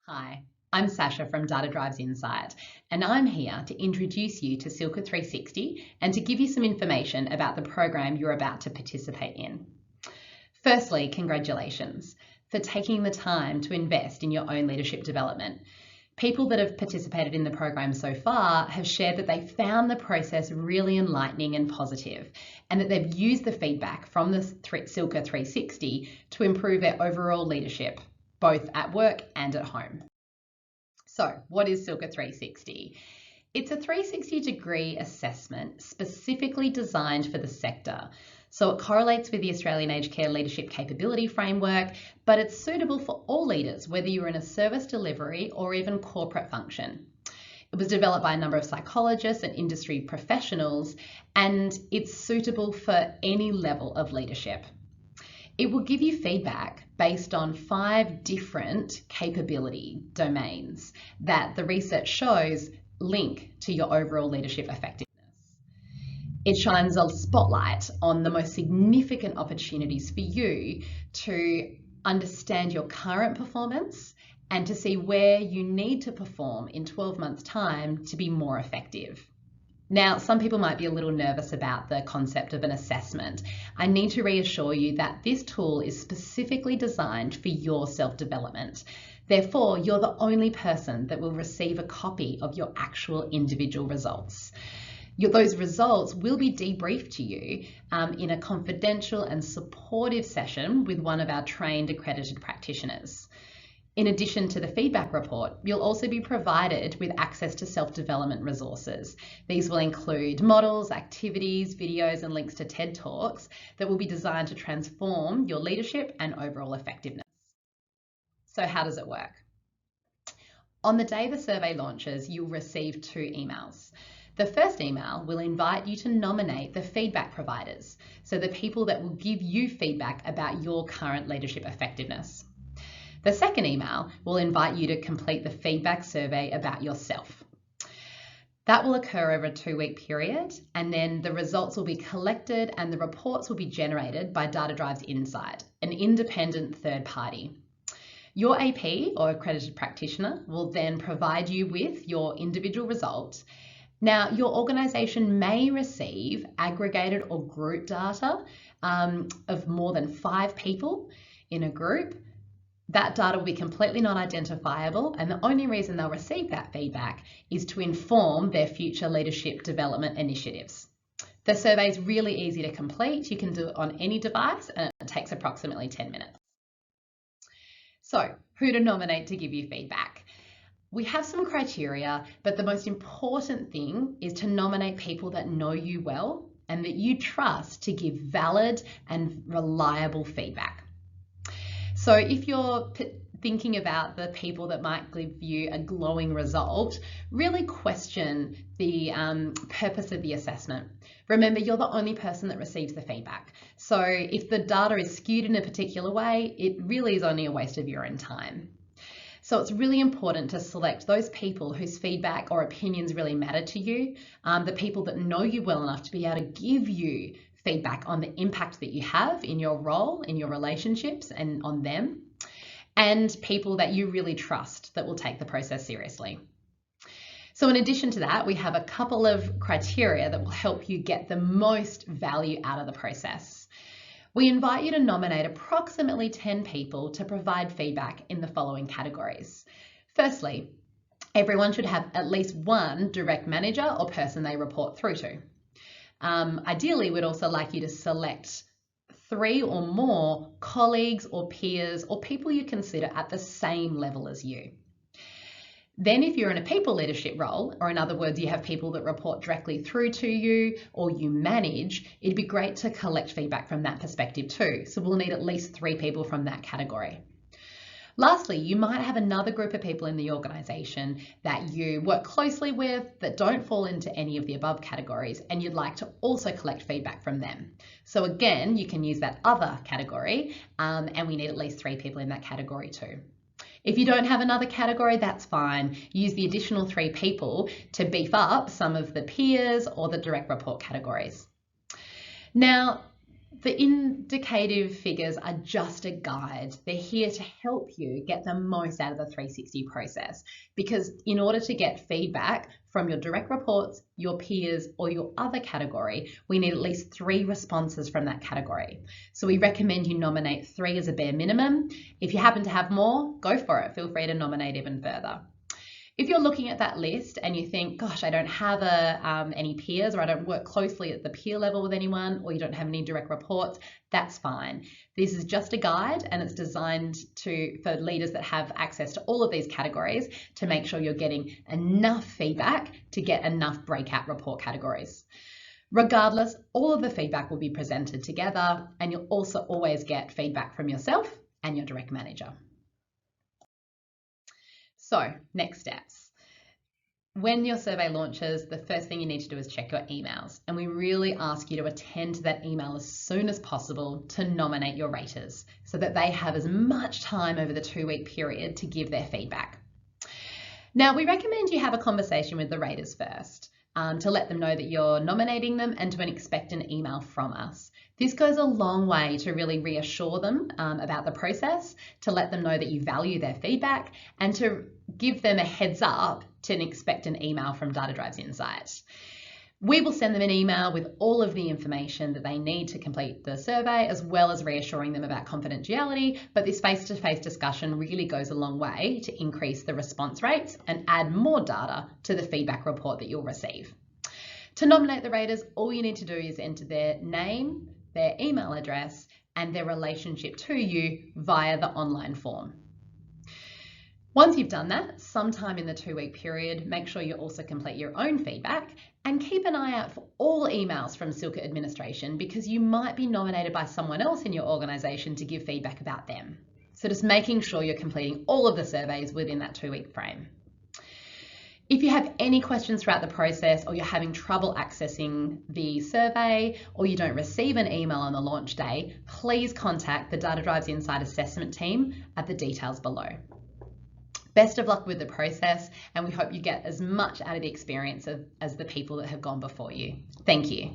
Hi, I'm Sasha from Data Drives Insight, and I'm here to introduce you to CILCA 360 and to give you some information about the program you're about to participate in. Firstly, congratulations for taking the time to invest in your own leadership development. People that have participated in the program so far have shared that they found the process really enlightening and positive, and that they've used the feedback from the CILCA 360 to improve their overall leadership, both at work and at home. So, what is CILCA 360? It's a 360-degree assessment specifically designed for the sector. So it correlates with the Australian Aged Care Leadership Capability Framework, but it's suitable for all leaders, whether you're in a service delivery or even corporate function. It was developed by a number of psychologists and industry professionals, and it's suitable for any level of leadership. It will give you feedback based on 5 different capability domains that the research shows link to your overall leadership effectiveness. It shines a spotlight on the most significant opportunities for you to understand your current performance and to see where you need to perform in 12 months' time to be more effective. Now, some people might be a little nervous about the concept of an assessment. I need to reassure you that this tool is specifically designed for your self-development. Therefore, you're the only person that will receive a copy of your actual individual results. Those results will be debriefed to you in a confidential and supportive session with one of our trained accredited practitioners. In addition to the feedback report, you'll also be provided with access to self-development resources. These will include models, activities, videos, and links to TED Talks that will be designed to transform your leadership and overall effectiveness. So how does it work? On the day the survey launches, you'll receive 2 emails. The first email will invite you to nominate the feedback providers, so the people that will give you feedback about your current leadership effectiveness. The second email will invite you to complete the feedback survey about yourself. That will occur over a 2-week period, and then the results will be collected and the reports will be generated by Data Drives Insight, an independent third party. Your AP or accredited practitioner will then provide you with your individual result. Now, your organisation may receive aggregated or group data of more than 5 people in a group. That data will be completely non-identifiable, and the only reason they'll receive that feedback is to inform their future leadership development initiatives. The survey is really easy to complete. You can do it on any device, and it takes approximately 10 minutes. So, who to nominate to give you feedback? We have some criteria, but the most important thing is to nominate people that know you well and that you trust to give valid and reliable feedback. So if you're thinking about the people that might give you a glowing result, really question the purpose of the assessment. Remember, you're the only person that receives the feedback. So if the data is skewed in a particular way, it really is only a waste of your own time. So it's really important to select those people whose feedback or opinions really matter to you, the people that know you well enough to be able to give you feedback on the impact that you have in your role, in your relationships and on them, and people that you really trust that will take the process seriously. So in addition to that, we have a couple of criteria that will help you get the most value out of the process. We invite you to nominate approximately 10 people to provide feedback in the following categories. Firstly, everyone should have at least 1 direct manager or person they report through to. Ideally, we'd also like you to select 3 or more colleagues or peers or people you consider at the same level as you. Then if you're in a people leadership role, or in other words, you have people that report directly through to you or you manage, it'd be great to collect feedback from that perspective too. So we'll need at least 3 people from that category. Lastly, you might have another group of people in the organisation that you work closely with that don't fall into any of the above categories, and you'd like to also collect feedback from them. So again, you can use that other category, and we need at least 3 people in that category too. If you don't have another category, that's fine. Use the additional 3 people to beef up some of the peers or the direct report categories. Now, The indicative figures are just a guide. They're here to help you get the most out of the 360 process, because in order to get feedback from your direct reports, your peers, or your other category, we need at least 3 responses from that category. So we recommend you nominate 3 as a bare minimum. If you happen to have more, go for it. Feel free to nominate even further. If you're looking at that list and you think, gosh, I don't have any peers, or I don't work closely at the peer level with anyone, or you don't have any direct reports, that's fine. This is just a guide, and it's designed for leaders that have access to all of these categories to make sure you're getting enough feedback to get enough breakout report categories. Regardless, all of the feedback will be presented together, and you'll also always get feedback from yourself and your direct manager. So, next steps. When your survey launches, the first thing you need to do is check your emails. And we really ask you to attend to that email as soon as possible to nominate your raters so that they have as much time over the 2-week period to give their feedback. Now, we recommend you have a conversation with the raters first to let them know that you're nominating them and to expect an email from us. This goes a long way to really reassure them about the process, to let them know that you value their feedback, and to give them a heads up to expect an email from Data Drives Insight. We will send them an email with all of the information that they need to complete the survey, as well as reassuring them about confidentiality, but this face-to-face discussion really goes a long way to increase the response rates and add more data to the feedback report that you'll receive. To nominate the raters, all you need to do is enter their name, their email address, and their relationship to you via the online form. Once you've done that, sometime in the 2-week period, make sure you also complete your own feedback and keep an eye out for all emails from CILCA administration, because you might be nominated by someone else in your organisation to give feedback about them. So just making sure you're completing all of the surveys within that 2-week frame. If you have any questions throughout the process, or you're having trouble accessing the survey, or you don't receive an email on the launch day, please contact the Data Drives Insight assessment team at the details below. Best of luck with the process, and we hope you get as much out of the experience as the people that have gone before you. Thank you.